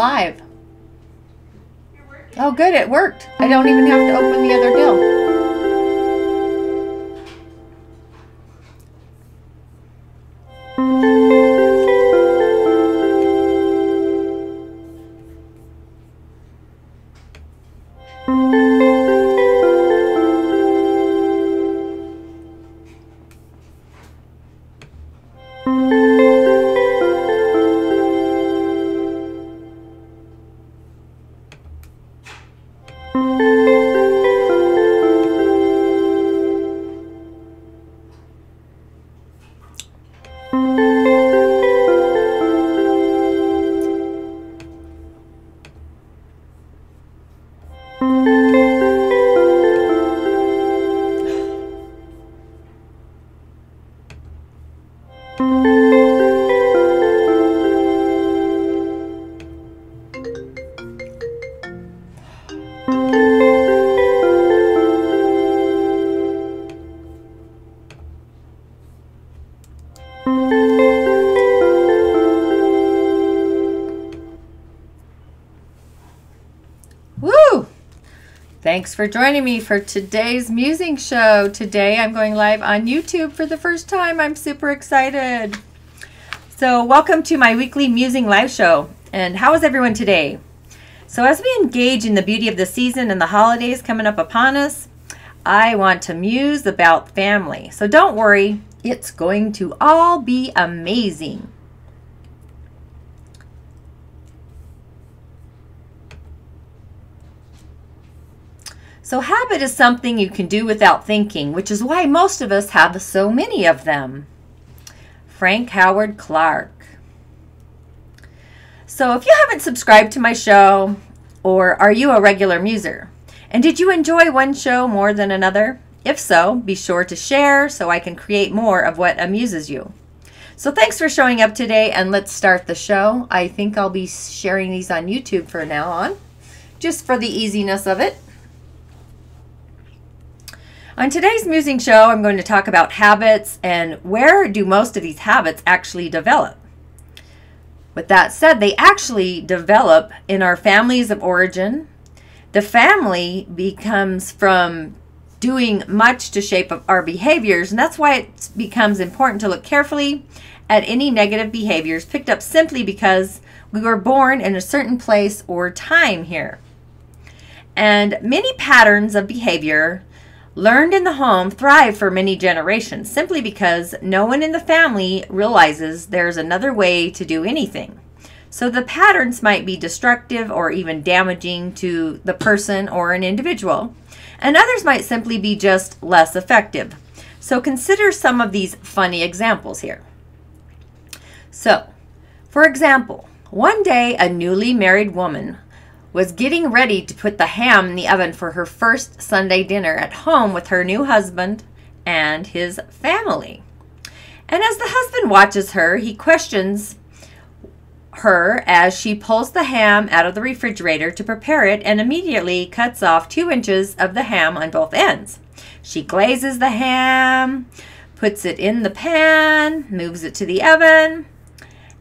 live. Oh, good. It worked. I don't even have to open the other deal. Woo! Thanks for joining me for today's musing show. Today I'm going live on YouTube for the first time. I'm super excited. So welcome to my weekly musing live show. And how is everyone today? So as we engage in the beauty of the season and the holidays coming up upon us, I want to muse about family. So don't worry, it's going to all be amazing. So habit is something you can do without thinking, which is why most of us have so many of them. Frank Howard Clark. So if you haven't subscribed to my show, or are you a regular muser? And did you enjoy one show more than another? If so, be sure to share so I can create more of what amuses you. So thanks for showing up today, and let's start the show. I think I'll be sharing these on YouTube from now on, just for the easiness of it. On today's musing show, I'm going to talk about habits and where do most of these habits actually develop. With that said, they actually develop in our families of origin. The family becomes from doing much to shape our behaviors, and that's why it becomes important to look carefully at any negative behaviors picked up simply because we were born in a certain place or time here. And many patterns of behavior learned in the home thrive for many generations simply because no one in the family realizes there's another way to do anything. So the patterns might be destructive or even damaging to the person or an individual, and others might simply be just less effective. So consider some of these funny examples here. So, for example, one day a newly married woman was getting ready to put the ham in the oven for her first Sunday dinner at home with her new husband and his family. And as the husband watches her, he questions her as she pulls the ham out of the refrigerator to prepare it and immediately cuts off 2 inches of the ham on both ends. She glazes the ham, puts it in the pan, moves it to the oven,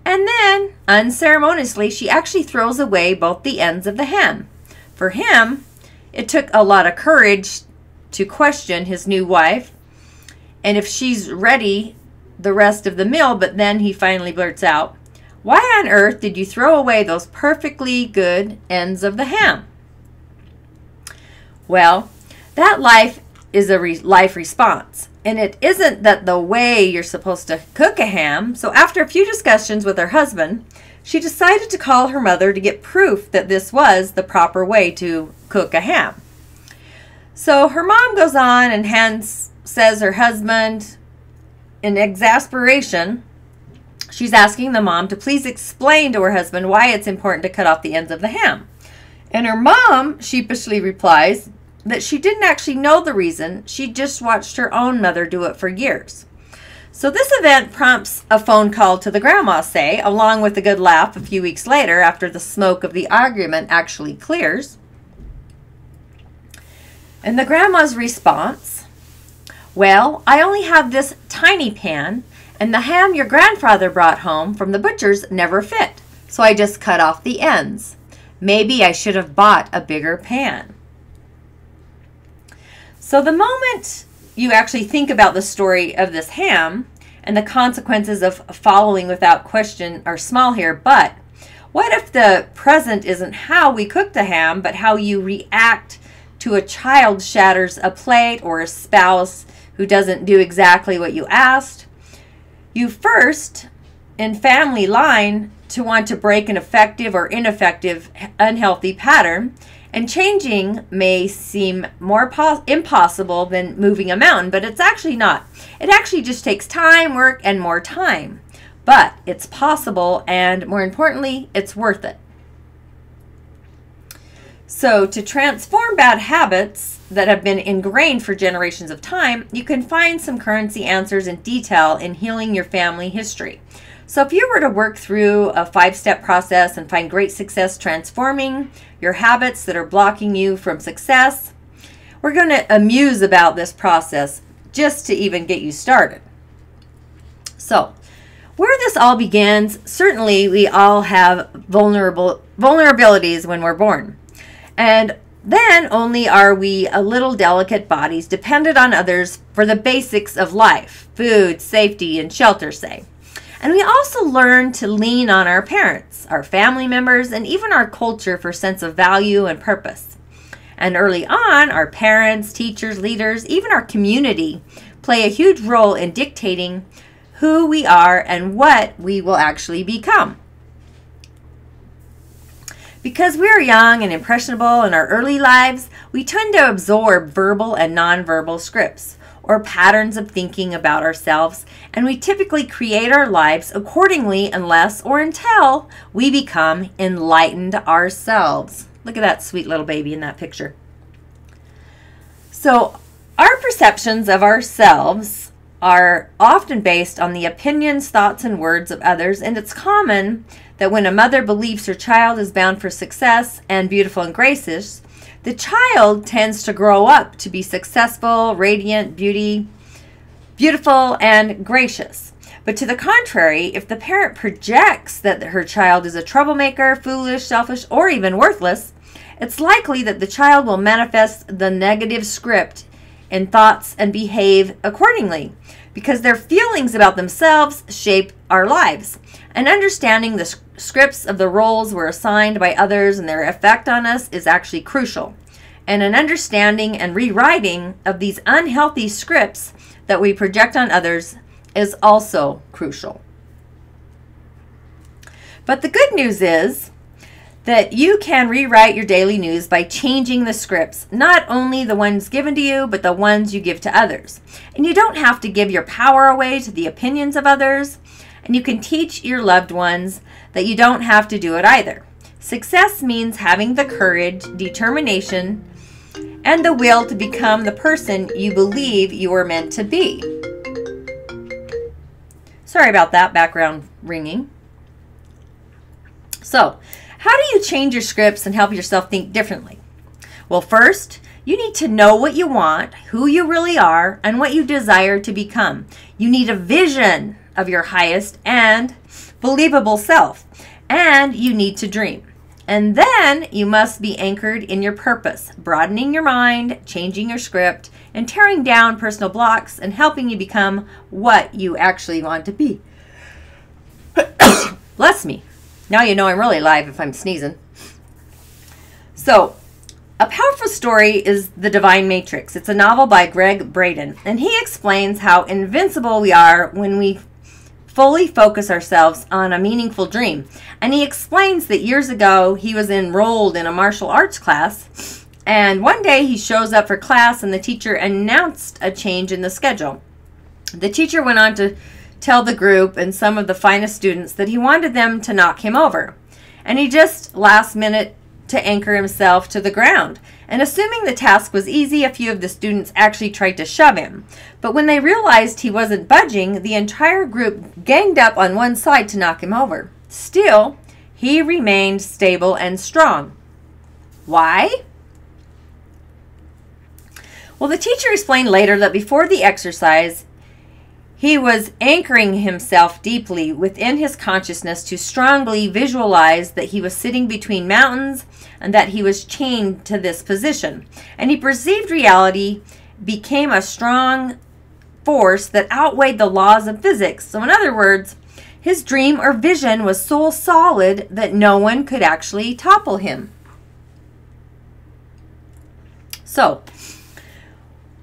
and then, unceremoniously, she actually throws away both the ends of the ham. For him, it took a lot of courage to question his new wife and if she's ready the rest of the meal, but then he finally blurts out, "Why on earth did you throw away those perfectly good ends of the ham?" Well, that life is a life response. And it isn't that the way you're supposed to cook a ham. So after a few discussions with her husband, she decided to call her mother to get proof that this was the proper way to cook a ham. So her mom goes on and says her husband, in exasperation, she's asking the mom to please explain to her husband why it's important to cut off the ends of the ham. And her mom sheepishly replies that she didn't actually know the reason. She just watched her own mother do it for years. So this event prompts a phone call to the grandma, say, along with a good laugh a few weeks later after the smoke of the argument actually clears. And the grandma's response, "Well, I only have this tiny pan, and the ham your grandfather brought home from the butcher's never fit. so I just cut off the ends. Maybe I should have bought a bigger pan. So the moment you actually think about the story of this ham and the consequences of following without question are small here, but what if the present isn't how we cook the ham, but how you react to a child shatters a plate or a spouse who doesn't do exactly what you asked? You first, in family line, to want to break an effective or ineffective unhealthy pattern, and changing may seem more impossible than moving a mountain, but it's actually not. It actually just takes time, work, and more time. But it's possible, and more importantly, it's worth it. So to transform bad habits that have been ingrained for generations of time, you can find some currency answers in detail in Healing Your Family History. So if you were to work through a 5-step process and find great success transforming your habits that are blocking you from success, we're going to amuse about this process just to even get you started. So where this all begins, certainly we all have vulnerabilities when we're born. And then only are we a little delicate bodies dependent on others for the basics of life, food, safety, and shelter, say. And we also learn to lean on our parents, our family members, and even our culture for sense of value and purpose. And early on, our parents, teachers, leaders, even our community play a huge role in dictating who we are and what we will actually become. Because we are young and impressionable in our early lives, we tend to absorb verbal and nonverbal scripts or patterns of thinking about ourselves, and we typically create our lives accordingly unless or until we become enlightened ourselves. Look at that sweet little baby in that picture. So our perceptions of ourselves are often based on the opinions, thoughts, and words of others, and it's common that when a mother believes her child is bound for success and beautiful and gracious, the child tends to grow up to be successful, radiant, beautiful, and gracious. But to the contrary, if the parent projects that her child is a troublemaker, foolish, selfish, or even worthless, it's likely that the child will manifest the negative script in thoughts and behave accordingly, because their feelings about themselves shape our lives. And understanding the scripts of the roles we're assigned by others and their effect on us is actually crucial. And an understanding and rewriting of these unhealthy scripts that we project on others is also crucial. But the good news is that you can rewrite your daily news by changing the scripts, not only the ones given to you, but the ones you give to others. And you don't have to give your power away to the opinions of others, and you can teach your loved ones that you don't have to do it either. Success means having the courage, determination, and the will to become the person you believe you are meant to be. Sorry about that background ringing. So, how do you change your scripts and help yourself think differently? Well, first, you need to know what you want, who you really are, and what you desire to become. You need a vision of your highest and believable self, and you need to dream. And then you must be anchored in your purpose, broadening your mind, changing your script, and tearing down personal blocks and helping you become what you actually want to be. Bless me. Now you know I'm really live if I'm sneezing. So, a powerful story is The Divine Matrix. It's a novel by Greg Braden, and he explains how invincible we are when we fully focus ourselves on a meaningful dream. And he explains that years ago he was enrolled in a martial arts class, and one day he shows up for class and the teacher announced a change in the schedule. The teacher went on to tell the group and some of the finest students that he wanted them to knock him over. And he just last minute to anchor himself to the ground. And assuming the task was easy, a few of the students actually tried to shove him. But when they realized he wasn't budging, the entire group ganged up on one side to knock him over. Still, he remained stable and strong. Why? Well, the teacher explained later that before the exercise, He was anchoring himself deeply within his consciousness to strongly visualize that he was sitting between mountains and that he was chained to this position. And he perceived reality became a strong force that outweighed the laws of physics. So in other words, his dream or vision was so solid that no one could actually topple him. So,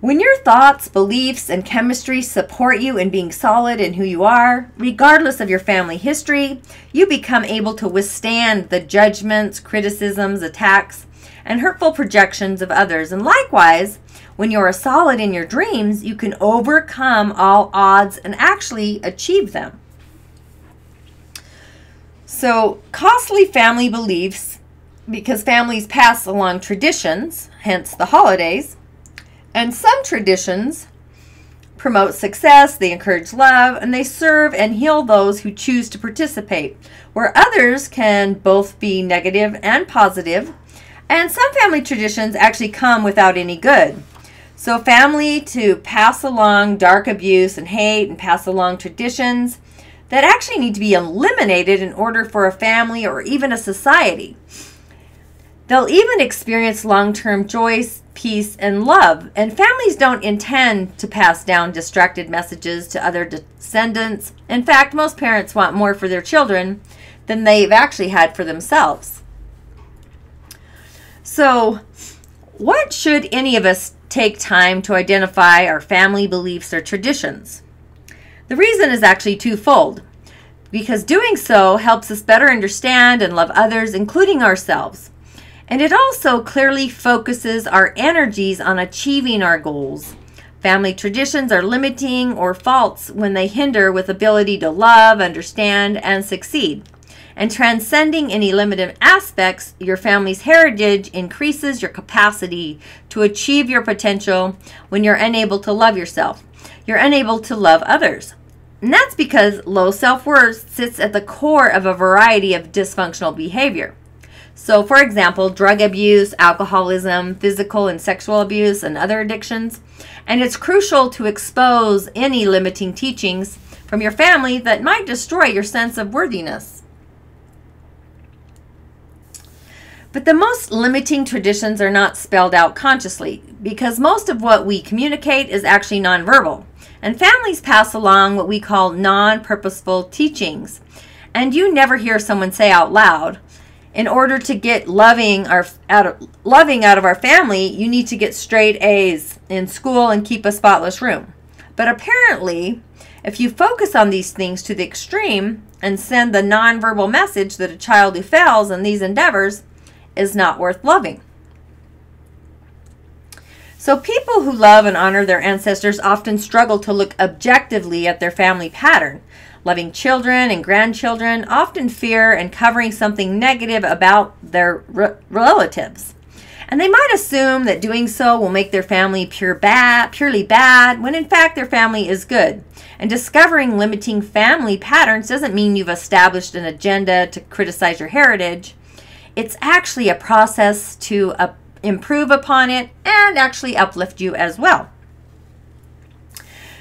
when your thoughts, beliefs, and chemistry support you in being solid in who you are, regardless of your family history, you become able to withstand the judgments, criticisms, attacks, and hurtful projections of others. And likewise, when you are solid in your dreams, you can overcome all odds and actually achieve them. So, costly family beliefs, because families pass along traditions, hence the holidays, and some traditions promote success, they encourage love, and they serve and heal those who choose to participate, where others can both be negative and positive, and some family traditions actually come without any good. So family to pass along dark abuse and hate and pass along traditions that actually need to be eliminated in order for a family or even a society. They'll even experience long-term joy, peace, and love. And families don't intend to pass down distracted messages to other descendants. In fact, most parents want more for their children than they've actually had for themselves. So, what should any of us take time to identify our family beliefs or traditions? The reason is actually twofold, because doing so helps us better understand and love others, including ourselves. And it also clearly focuses our energies on achieving our goals. Family traditions are limiting or false when they hinder with ability to love, understand, and succeed. And transcending any limited aspects, your family's heritage increases your capacity to achieve your potential when you're unable to love yourself. You're unable to love others. And that's because low self-worth sits at the core of a variety of dysfunctional behavior. So, for example, drug abuse, alcoholism, physical and sexual abuse, and other addictions. And it's crucial to expose any limiting teachings from your family that might destroy your sense of worthiness. But the most limiting traditions are not spelled out consciously, because most of what we communicate is actually nonverbal. And families pass along what we call non-purposeful teachings. And you never hear someone say out loud, in order to get loving out of our family, you need to get straight A's in school and keep a spotless room. But apparently, if you focus on these things to the extreme and send the nonverbal message that a child who fails in these endeavors is not worth loving. So people who love and honor their ancestors often struggle to look objectively at their family pattern. Loving children and grandchildren often fear and covering something negative about their relatives. And they might assume that doing so will make their family purely bad, when in fact their family is good. And discovering limiting family patterns doesn't mean you've established an agenda to criticize your heritage. It's actually a process to improve upon it and actually uplift you as well.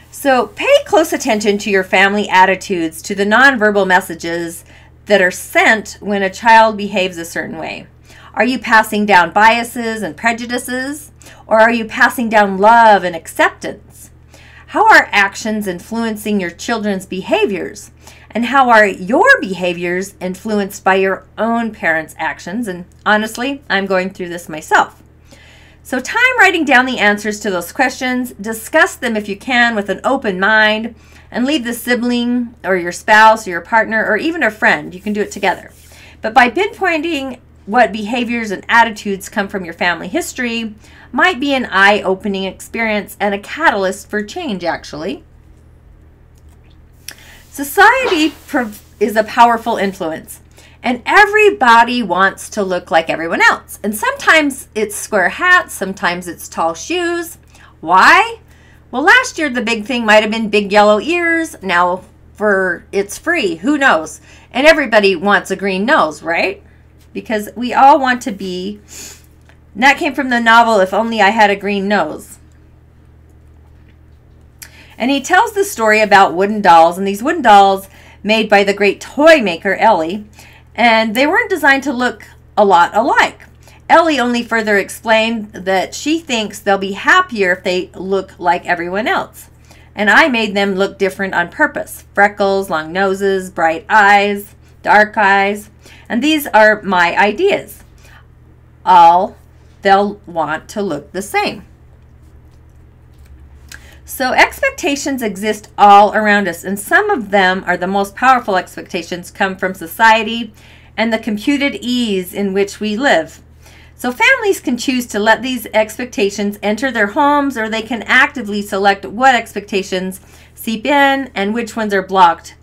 So pay close attention to your family attitudes, to the nonverbal messages that are sent when a child behaves a certain way. Are you passing down biases and prejudices, or are you passing down love and acceptance? How are actions influencing your children's behaviors? And how are your behaviors influenced by your own parents' actions? And honestly, I'm going through this myself. So time writing down the answers to those questions, discuss them if you can with an open mind, and leave the sibling or your spouse or your partner or even a friend. You can do it together. But by pinpointing what behaviors and attitudes come from your family history might be an eye-opening experience and a catalyst for change, actually. Society is a powerful influence. And everybody wants to look like everyone else. And sometimes it's square hats, sometimes it's tall shoes. Why? Well, last year the big thing might have been big yellow ears. Now it's free. Who knows? And everybody wants a green nose, right? Because we all want to be, and that came from the novel If Only I Had a Green Nose. And he tells the story about wooden dolls, and these wooden dolls made by the great toy maker Ellie, and they weren't designed to look a lot alike. Ellie only further explained that she thinks they'll be happier if they look like everyone else. And I made them look different on purpose. Freckles, long noses, bright eyes, dark eyes. And these are my ideas. All they'll want to look the same. So expectations exist all around us, and some of them are the most powerful expectations come from society and the computed ease in which we live. So families can choose to let these expectations enter their homes, or they can actively select what expectations seep in and which ones are blocked.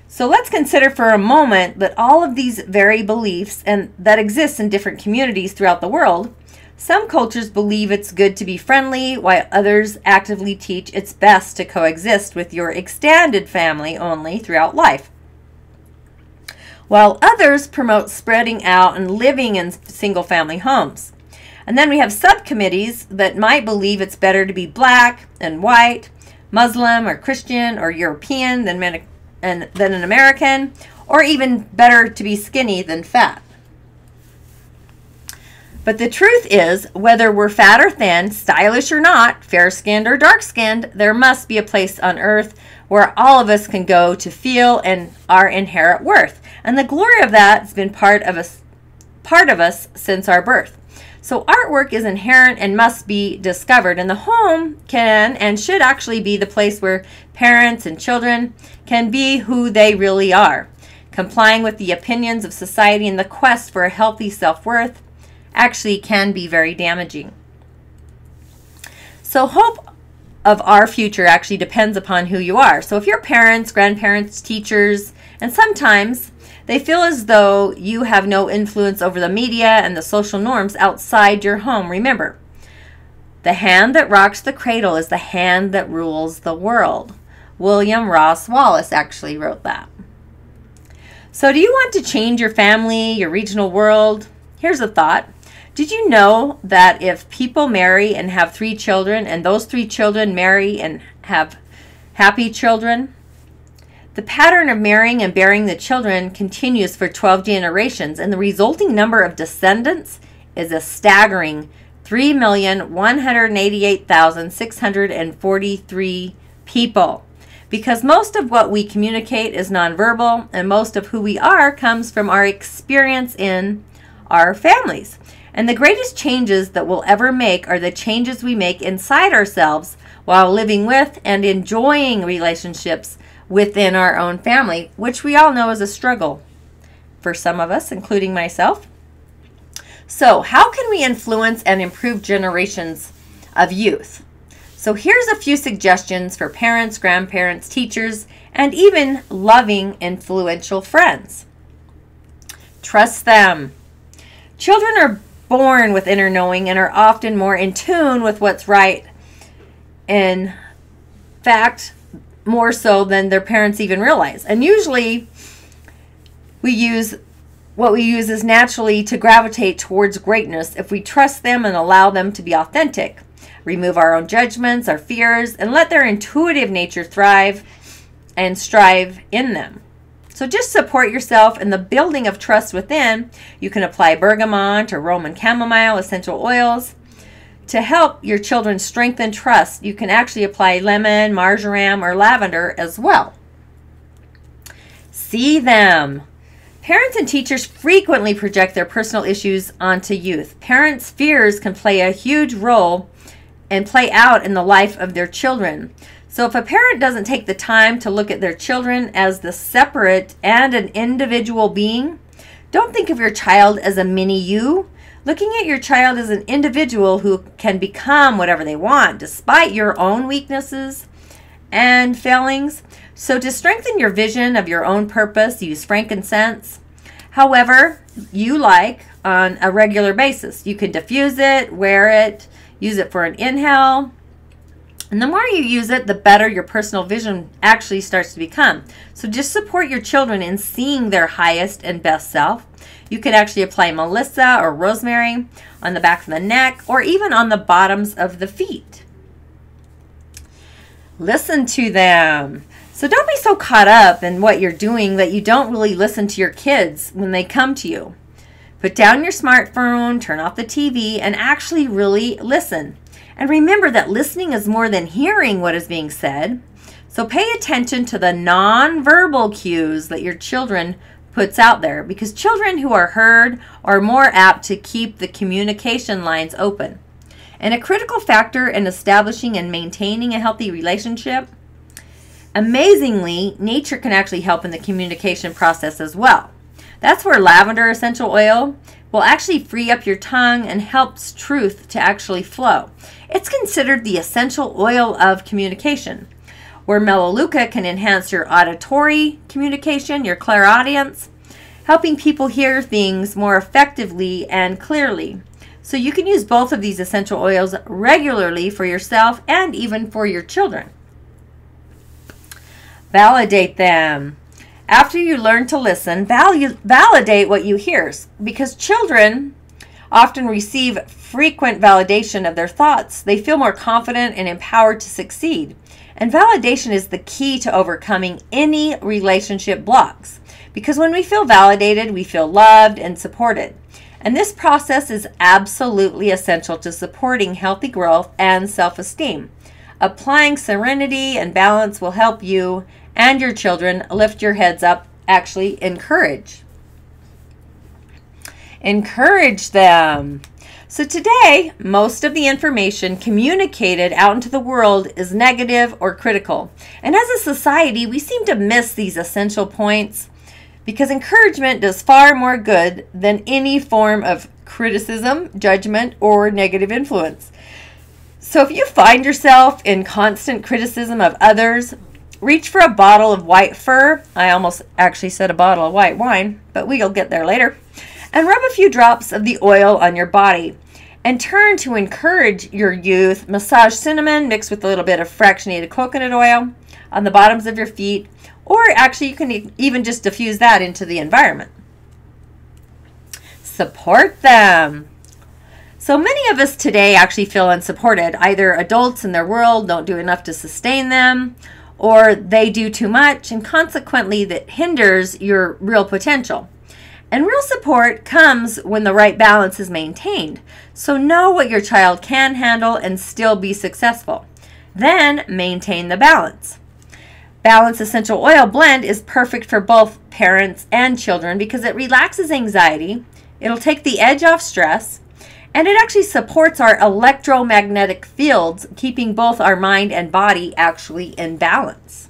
So let's consider for a moment that all of these very beliefs and that exist in different communities throughout the world. Some cultures believe it's good to be friendly, while others actively teach it's best to coexist with your extended family only throughout life, while others promote spreading out and living in single-family homes. And then we have subcommittees that might believe it's better to be black and white, Muslim or Christian or European than an American, or even better to be skinny than fat. But the truth is, whether we're fat or thin, stylish or not, fair-skinned or dark-skinned, there must be a place on earth where all of us can go to feel and our inherent worth. And the glory of that has been part of us since our birth. So artwork is inherent and must be discovered. And the home can and should actually be the place where parents and children can be who they really are. Complying with the opinions of society in the quest for a healthy self-worth actually can be very damaging. So hope of our future actually depends upon who you are. So if your parents, grandparents, teachers, and sometimes they feel as though you have no influence over the media and the social norms outside your home, remember, the hand that rocks the cradle is the hand that rules the world. William Ross Wallace actually wrote that. So do you want to change your family, your regional world? Here's a thought. Did you know that if people marry and have 3 children, and those 3 children marry and have happy children, the pattern of marrying and bearing the children continues for 12 generations, and the resulting number of descendants is a staggering 3,188,643 people. Because most of what we communicate is nonverbal, and most of who we are comes from our experience in our families. And the greatest changes that we'll ever make are the changes we make inside ourselves while living with and enjoying relationships within our own family, which we all know is a struggle for some of us, including myself. So how can we influence and improve generations of youth? So here's a few suggestions for parents, grandparents, teachers, and even loving, influential friends. Trust them. Children are born with inner knowing and are often more in tune with what's right. In fact, more so than their parents even realize. And usually we use is naturally to gravitate towards greatness if we trust them and allow them to be authentic. Remove our own judgments, our fears, and let their intuitive nature thrive and strive in them. So just support yourself in the building of trust within. You can apply bergamot or Roman chamomile essential oils to help your children strengthen trust. You can actually apply lemon, marjoram, or lavender as well. See them. Parents and teachers frequently project their personal issues onto youth. Parents' fears can play a huge role and play out in the life of their children. So if a parent doesn't take the time to look at their children as the separate and an individual being, don't think of your child as a mini you. Looking at your child as an individual who can become whatever they want despite your own weaknesses and failings. So to strengthen your vision of your own purpose, use frankincense. However, you like on a regular basis. You can diffuse it, wear it, use it for an inhale. And the more you use it, the better your personal vision actually starts to become. So just support your children in seeing their highest and best self. You could actually apply Melissa or rosemary on the back of the neck or even on the bottoms of the feet. Listen to them. So don't be so caught up in what you're doing that you don't really listen to your kids when they come to you. Put down your smartphone, turn off the TV, and actually really listen. And remember that listening is more than hearing what is being said. So pay attention to the nonverbal cues that your children puts out there, because children who are heard are more apt to keep the communication lines open. And a critical factor in establishing and maintaining a healthy relationship, amazingly, nature can actually help in the communication process as well. That's where lavender essential oil will actually free up your tongue and helps truth to actually flow. It's considered the essential oil of communication, where melaleuca can enhance your auditory communication, your clairaudience, helping people hear things more effectively and clearly. So you can use both of these essential oils regularly for yourself and even for your children. Validate them. After you learn to listen, validate what you hear, because children often receive frequent validation of their thoughts. They feel more confident and empowered to succeed. And validation is the key to overcoming any relationship blocks, because when we feel validated, we feel loved and supported. And this process is absolutely essential to supporting healthy growth and self-esteem. Applying serenity and balance will help you and your children lift your heads up. Actually, encourage them. So today, most of the information communicated out into the world is negative or critical. And as a society, we seem to miss these essential points, because encouragement does far more good than any form of criticism, judgment, or negative influence. So if you find yourself in constant criticism of others, reach for a bottle of white fur. I almost actually said a bottle of white wine, but we'll get there later. And rub a few drops of the oil on your body. And turn to encourage your youth. Massage cinnamon mixed with a little bit of fractionated coconut oil on the bottoms of your feet. Or actually, you can even just diffuse that into the environment. Support them. So many of us today actually feel unsupported. Either adults in their world don't do enough to sustain them, or they do too much, and consequently that hinders your real potential. And real support comes when the right balance is maintained. So know what your child can handle and still be successful. Then maintain the balance. Balance Essential Oil Blend is perfect for both parents and children because it relaxes anxiety, it'll take the edge off stress, and it actually supports our electromagnetic fields, keeping both our mind and body actually in balance.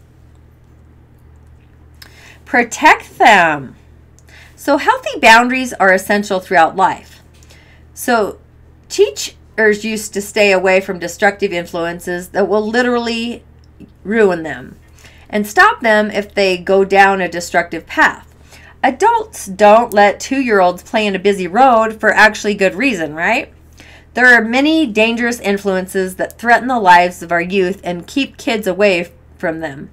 Protect them. So healthy boundaries are essential throughout life. So teachers used to stay away from destructive influences that will literally ruin them and stop them if they go down a destructive path. Adults don't let 2-year-olds play in a busy road for actually good reason, right? There are many dangerous influences that threaten the lives of our youth and keep kids away from them.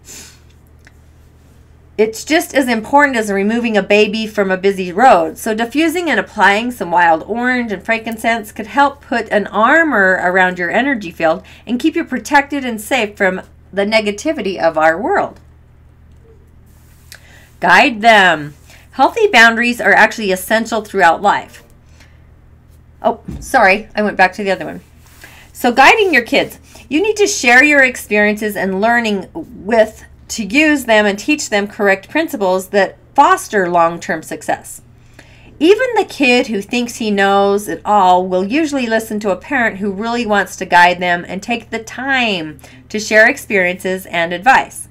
It's just as important as removing a baby from a busy road. So diffusing and applying some wild orange and frankincense could help put an armor around your energy field and keep you protected and safe from the negativity of our world. Guide them. Healthy boundaries are actually essential throughout life. Oh, sorry, I went back to the other one. So guiding your kids. You need to share your experiences and learning to use them and teach them correct principles that foster long-term success. Even the kid who thinks he knows it all will usually listen to a parent who really wants to guide them and take the time to share experiences and advice.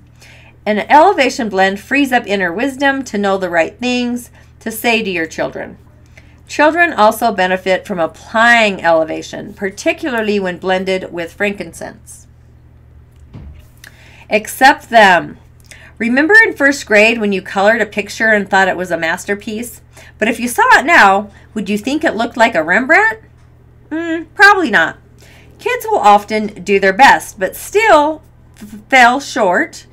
An elevation blend frees up inner wisdom to know the right things to say to your children. Children also benefit from applying elevation, particularly when blended with frankincense. Accept them. Remember in first grade when you colored a picture and thought it was a masterpiece? But if you saw it now, would you think it looked like a Rembrandt? Probably not. Kids will often do their best, but still fell short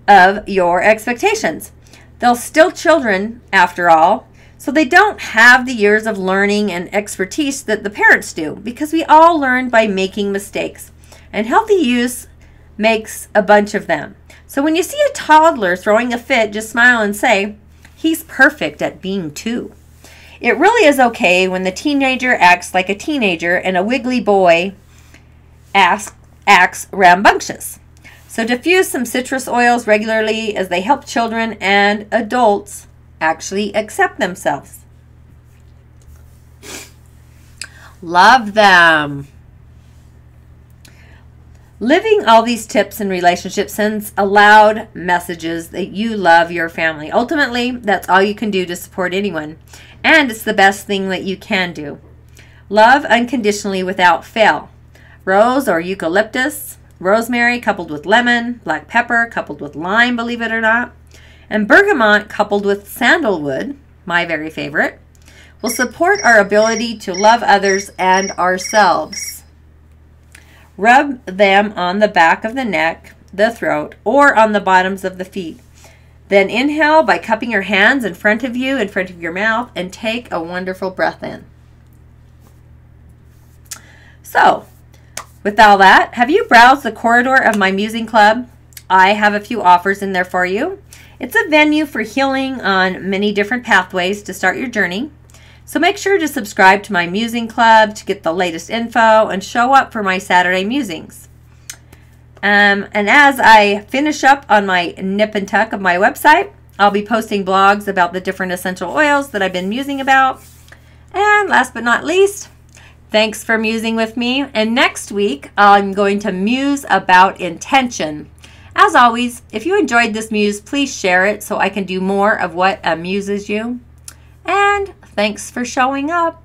of your expectations. They're still children, after all, so they don't have the years of learning and expertise that the parents do, because we all learn by making mistakes. And healthy use makes a bunch of them. So when you see a toddler throwing a fit, just smile and say, he's perfect at being 2. It really is okay when the teenager acts like a teenager and a wiggly boy acts rambunctious. So diffuse some citrus oils regularly as they help children and adults actually accept themselves. Love them. Living all these tips in relationships sends loud messages that you love your family. Ultimately, that's all you can do to support anyone. And it's the best thing that you can do. Love unconditionally without fail. Rose or eucalyptus, rosemary coupled with lemon, black pepper coupled with lime, believe it or not, and bergamot coupled with sandalwood, my very favorite, will support our ability to love others and ourselves. Rub them on the back of the neck, the throat, or on the bottoms of the feet. Then inhale by cupping your hands in front of you, in front of your mouth, and take a wonderful breath in. So, with all that, have you browsed the corridor of my Musing Club? I have a few offers in there for you. It's a venue for healing on many different pathways to start your journey. So make sure to subscribe to my Musing Club to get the latest info and show up for my Saturday musings. And as I finish up on my nip and tuck of my website, I'll be posting blogs about the different essential oils that I've been musing about. And last but not least, thanks for musing with me. And next week, I'm going to muse about intention. As always, if you enjoyed this muse, please share it so I can do more of what amuses you. And thanks for showing up.